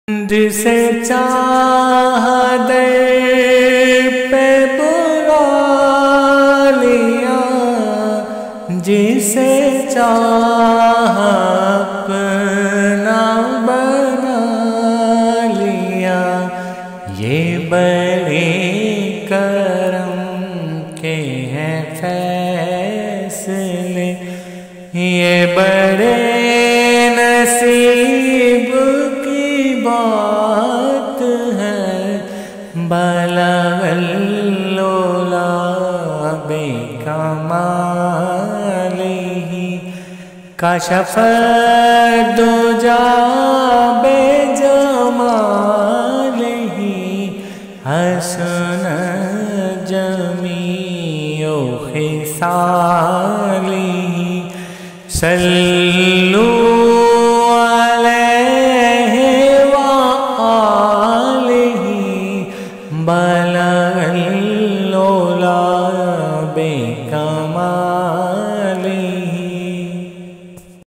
جسے چاہ دے پہ بلا لیا، جسے چاہ اپنا بنا لیا، یہ بڑے کرم کے ہیں فیصلے، یہ بڑے نصیب کی بات ہے، بلغ العلا بکمالہ، کشف الدجی بجمالہ، حسن جمیع خصالہ، صلوا علیہ وآلہ، بلغ